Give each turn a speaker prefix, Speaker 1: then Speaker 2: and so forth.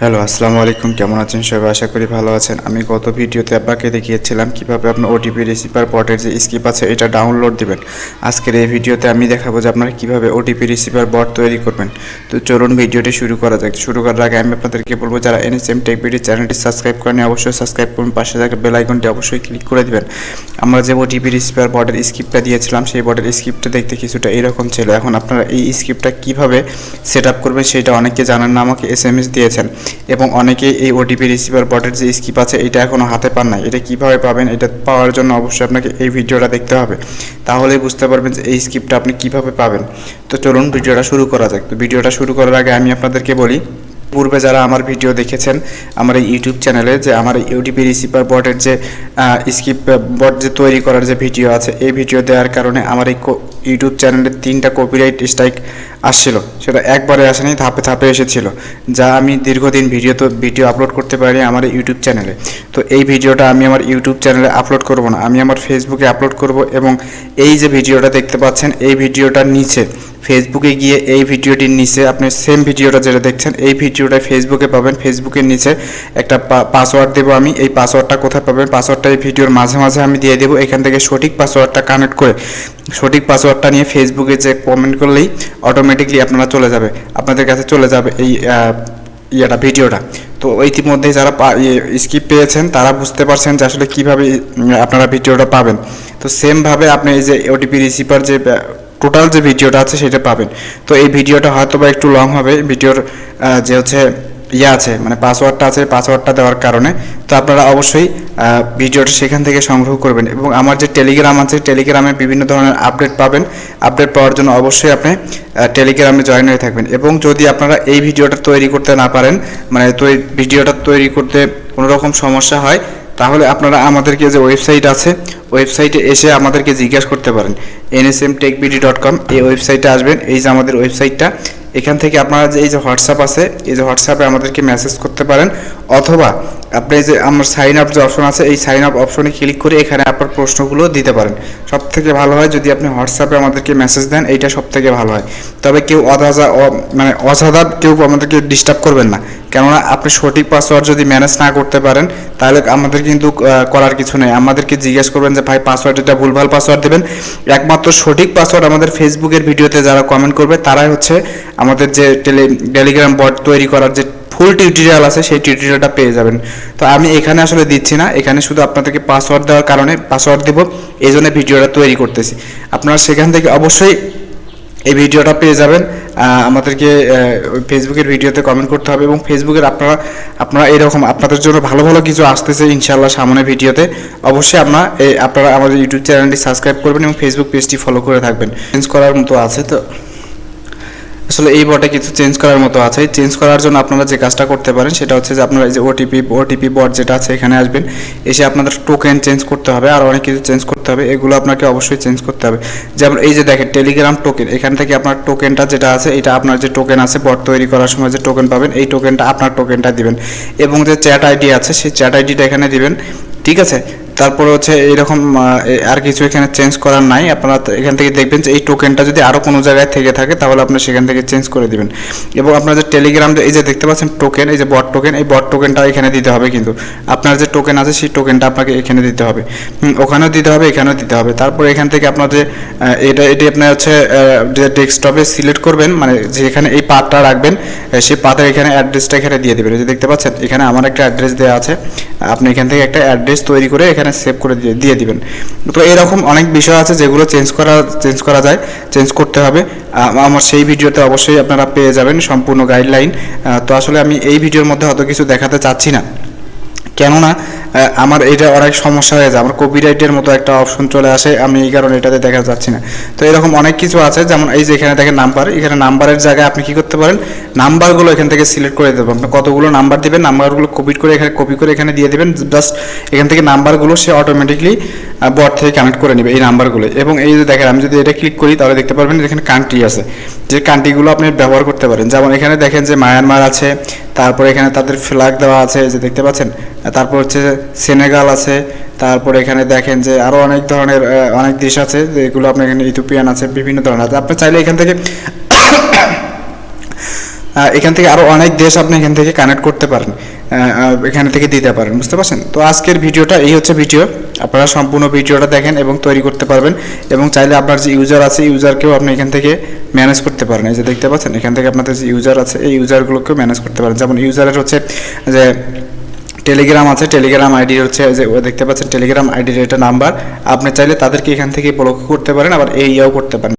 Speaker 1: Hello, আসসালামু আলাইকুম। কেমন আছেন সবাই? আশা করি ভালো আছেন। আমি গত ভিডিওতে আপনাকে দেখিয়েছিলাম কিভাবে আপনার ওটিপি রিসিভার বটের যে স্কিপ আছে এটা ডাউনলোড দিবেন। আজকের এই ভিডিওতে আমি দেখাবো যে আপনারা কিভাবে ওটিপি রিসিভার বট তৈরি করবেন। তো চলুন ভিডিওটি শুরু করা যাক। শুরু করার আগে আমি আপনাদেরকে বলবো, যারা এনএসএম টেক ভিডিও চ্যানেলটি সাবস্ক্রাইব করেনি অবশ্যই সাবস্ক্রাইব করুন, পাশে থাকা বেল আইকনটি অবশ্যই ক্লিক করে দিবেন। আমরা যে ওটিপি রিসিভার বটের স্ক্রিপ্টটা দিয়েছিলাম সেই বটের স্ক্রিপ্টটা দেখতে কিছুটা এরকম ছিল। এখন আপনারা এই স্ক্রিপ্টটা কিভাবে সেট আপ করবেন সেটা অনেকে জানেন না, আমাকে এসএমএস দিয়েছেন এবং অনেকে এই ওটিপি রিসিভার বটের যে স্কিপ আছে এটা এখনও হাতে পান নাই। এটা কিভাবে পাবেন, এটা পাওয়ার জন্য অবশ্যই আপনাকে এই ভিডিওটা দেখতে হবে, তাহলেই বুঝতে পারবেন যে এই স্কিপটা আপনি কিভাবে পাবেন। তো চলুন ভিডিওটা শুরু করা যাক। তো ভিডিওটা শুরু করার আগে আমি আপনাদেরকে বলি, পূর্বে যারা আমার ভিডিও দেখেছেন আমার এই ইউটিউব চ্যানেলে, যে আমার ওটিপি রিসিভার বটের যে স্কিপ বট যে তৈরি করার যে ভিডিও আছে, এই ভিডিও দেওয়ার কারণে আমার এই ইউটিউব চ্যানেলে 3টা কপিরাইট স্ট্রাইক আসছিল। সেটা একবারে আসেনি, ধাপে ধাপে এসেছিল, যা আমি দীর্ঘদিন ভিডিও আপলোড করতে পারি আমার ইউটিউব চ্যানেলে। তো এই ভিডিওটা আমি আমার ইউটিউব চ্যানেলে আপলোড করব না, আমি আমার ফেসবুকে আপলোড করব। এবং এই যে ভিডিওটা দেখতে পাচ্ছেন এই ভিডিওটার নিচে ফেসবুকে গিয়ে এই ভিডিওটির নিচে আপনি সেম ভিডিওটা যেটা দেখছেন এই ভিডিওটা ফেসবুকে পাবেন। ফেসবুকের নিচে একটা পাসওয়ার্ড দেবো আমি। এই পাসওয়ার্ডটা কোথায় পাবেন? পাসওয়ার্ডটা এই ভিডিওর মাঝে মাঝে আমি দিয়ে দেবো। এখান থেকে সঠিক পাসওয়ার্ডটা কানেক্ট করে সঠিক পাসওয়ার্ডটা নিয়ে ফেসবুকে যে কমেন্ট করলেই অটোমেটিকলি আপনারা আপনাদের কাছে চলে যাবে এই ভিডিওটা। তো ইতিমধ্যে যারা স্কিপ পেয়েছেন তারা বুঝতে পারছেন যে আসলে কীভাবে আপনারা ভিডিওটা পাবেন। তো সেমভাবে আপনি এই যে ওটিপি রিসিভার যে টোটাল যে ভিডিওটা আছে সেটা পাবেন। তো এই ভিডিওটা হয়তো বা একটু লং হবে, ভিডিওর যে হচ্ছে আছে মানে পাসওয়ার্ডটা আছে, পাসওয়ার্ডটা দেওয়ার কারণে। তো আপনারা অবশ্যই ভিডিওটা সেখান থেকে সংগ্রহ করবেন। এবং আমার যে টেলিগ্রাম আছে, টেলিগ্রামে বিভিন্ন ধরনের আপডেট পাবেন। আপডেট পাওয়ার জন্য অবশ্যই আপনি টেলিগ্রামে জয়েন হয়ে থাকবেন। এবং যদি আপনারা এই ভিডিওটা তৈরি করতে না পারেন, মানে ভিডিওটা তৈরি করতে কোনো রকম সমস্যা হয়, তাহলে আপনারা আমাদেরকে যে ওয়েবসাইট আছে ওয়েবসাইটে এসে আমাদেরকে জিজ্ঞাসা করতে পারেন। nsmtechbd.com এই ওয়েবসাইটে আসবেন। এই যে আমাদের ওয়েবসাইটটা, এখান থেকে আপনারা যে এই যে হোয়াটসঅ্যাপ আছে এই যে হোয়াটসঅ্যাপে আমাদেরকে মেসেজ করতে পারেন, অথবা আপনি যে আমার সাইন আপ যে অপশন আছে এই সাইন আপ অপশনে ক্লিক করে এখানে আপনার প্রশ্নগুলো দিতে পারেন। সবথেকে ভালো হয় যদি আপনি হোয়াটসঅ্যাপে আমাদেরকে মেসেজ দেন, এইটা সবথেকে ভালো হয়। তবে কেউ অসাধা কেউ আমাদেরকে ডিস্টার্ব করবেন না, কেননা আপনি সঠিক পাসওয়ার্ড যদি ম্যানেজ না করতে পারেন তাহলে আমাদের কিন্তু করার কিছু নেই। আমাদেরকে জিজ্ঞেস করবেন যে ভাই পাসওয়ার্ড এটা ভুলভাল পাসওয়ার্ড দেবেন। একমাত্র সঠিক পাসওয়ার্ড আমাদের ফেসবুকের ভিডিওতে যারা কমেন্ট করবে তারাই হচ্ছে আমাদের যে টেলিগ্রাম বট তৈরি করার যে ফুল টিউটোরিয়াল আছে সেই টিউটোরিয়ালটা পেয়ে যাবেন। তো আমি এখানে আসলে দিচ্ছি না, এখানে শুধু আপনাদেরকে পাসওয়ার্ড দেওয়ার কারণে পাসওয়ার্ড দেবো, এই জন্য ভিডিওটা তৈরি করতেছি। আপনারা সেখান থেকে অবশ্যই এই ভিডিওটা পেয়ে যাবেন। আমাদেরকে ফেসবুকের ভিডিওতে কমেন্ট করতে হবে। এবং ফেসবুকের আপনারা এরকম আপনাদের জন্য ভালো ভালো কিছু আসতেছে ইনশাআল্লাহ সামনে ভিডিওতে। অবশ্যই আপনারা আমাদের ইউটিউব চ্যানেলটি সাবস্ক্রাইব করবেন এবং ফেসবুক পেজটি ফলো করে থাকবেন। চেঞ্জ করার মতো আছে, তো আসলে এই বটে কিছু চেঞ্জ করার মতো আছে। চেঞ্জ করার জন্য আপনারা যে কাজটা করতে পারেন সেটা হচ্ছে যে আপনারা এই যে ওটিপি বট যেটা আছে এখানে আসবেন, এসে আপনাদের টোকেন চেঞ্জ করতে হবে, আর অনেক কিছু চেঞ্জ করতে হবে। এগুলো আপনাকে অবশ্যই চেঞ্জ করতে হবে। যেমন এই যে দেখেন টেলিগ্রাম টোকেন, এখান থেকে আপনার টোকেনটা যেটা আছে এটা আপনার যে টোকেন আছে বট তৈরি করার সময় যে টোকেন পাবেন এই টোকেনটা আপনার টোকেনটা দিবেন। এবং যে চ্যাট আইডি আছে সেই চ্যাট আইডিটা এখানে দিবেন, ঠিক আছে। তারপরে হচ্ছে এইরকম আর কিছু এখানে চেঞ্জ করার নাই। আপনারা এখান থেকে দেখবেন যে এই টোকেনটা যদি আরও কোনো জায়গায় থেকে থাকে তাহলে আপনি সেখান থেকে চেঞ্জ করে দিবেন। এবং আপনার যে টেলিগ্রাম এই যে দেখতে পাচ্ছেন টোকেন, এই যে বট টোকেন, এই বট টোকেনটা এখানে দিতে হবে। কিন্তু আপনার যে টোকেন আছে সেই টোকেনটা আপনাকে এখানে দিতে হবে, ওখানেও দিতে হবে, এখানেও দিতে হবে। তারপর এখান থেকে আপনার যে এটি আপনার হচ্ছে যে ডেস্কটপে সিলেক্ট করবেন, মানে যেখানে এই পাথটা রাখবেন সেই পাথের এখানে অ্যাড্রেসটা এখানে দিয়ে দেবেন। এই যে দেখতে পাচ্ছেন এখানে আমার একটা অ্যাড্রেস দেওয়া আছে, আপনি এখান থেকে একটা অ্যাড্রেস তৈরি করে এখানে সেভ করে দিয়ে দিবেন। তো এরকম অনেক বিষয় আছে যেগুলো চেঞ্জ করা যায়, চেঞ্জ করতে হবে। আমার সেই ভিডিওতে অবশ্যই আপনারা পেয়ে যাবেন সম্পূর্ণ গাইডলাইন। তো আসলে আমি এই ভিডিওর মধ্যে অত কিছু দেখাতে চাচ্ছি না, কেননা আমার এটা অনেক সমস্যা হয়ে যায়, আমার কপিরাইটের মতো একটা অপশন চলে আসে, আমি এই কারণে এটাতে দেখা যাচ্ছি না। তো এরকম অনেক কিছু আছে, যেমন এই যে এখানে দেখেন নাম্বার, এখানে নাম্বারের জায়গায় আপনি কি করতে পারেন, নাম্বারগুলো এখান থেকে সিলেক্ট করে দেবেন। আপনি কতগুলো নাম্বার দিবেন, নাম্বারগুলো কপি করে এখানে দিয়ে দেবেন। জাস্ট এখান থেকে নাম্বারগুলো সে অটোমেটিকলি বট থেকে কানেক্ট করে নেবে এই নাম্বারগুলো। এবং এই যে দেখেন আমি যদি এটা ক্লিক করি তাহলে দেখতে পারবেন এখানে কান্ট্রি আছে, যে কান্ট্রিগুলো আপনি ব্যবহার করতে পারেন। যেমন এখানে দেখেন যে মায়ানমার আছে, তারপরে এখানে তাদের ফ্ল্যাগ দেওয়া আছে, এই যে দেখতে পাচ্ছেন। তারপর হচ্ছে সেনেগাল আছে, তারপর এখানে দেখেন যে আরও অনেক ধরনের অনেক দেশ আছে, যেগুলো আপনার এখানে ইথিওপিয়ান আছে, বিভিন্ন ধরনের আছে। আপনি চাইলে এখান থেকে এখান থেকে আরও অনেক দেশ আপনি এখান থেকে কানেক্ট করতে পারেন, এখান থেকে দিতে পারেন, বুঝতে পারছেন? তো আজকের ভিডিওটা এই হচ্ছে ভিডিও, আপনারা সম্পূর্ণ ভিডিওটা দেখেন এবং তৈরি করতে পারবেন, এবং চাইলে আপনার যে ইউজার আছে ইউজারকেও আপনি এখান থেকে ম্যানেজ করতে পারেন। এই যে দেখতে পাচ্ছেন এখান থেকে আপনাদের যে ইউজার আছে এই ইউজারগুলোকেও ম্যানেজ করতে পারেন। যেমন ইউজারের হচ্ছে যে টেলিগ্রাম আছে, টেলিগ্রাম আইডি হচ্ছে যে দেখতে পাচ্ছেন টেলিগ্রাম আইডির এটা নাম্বার, আপনি চাইলে তাদেরকে এখান থেকে ব্লক করতে পারেন, আবার এইও করতে পারেন,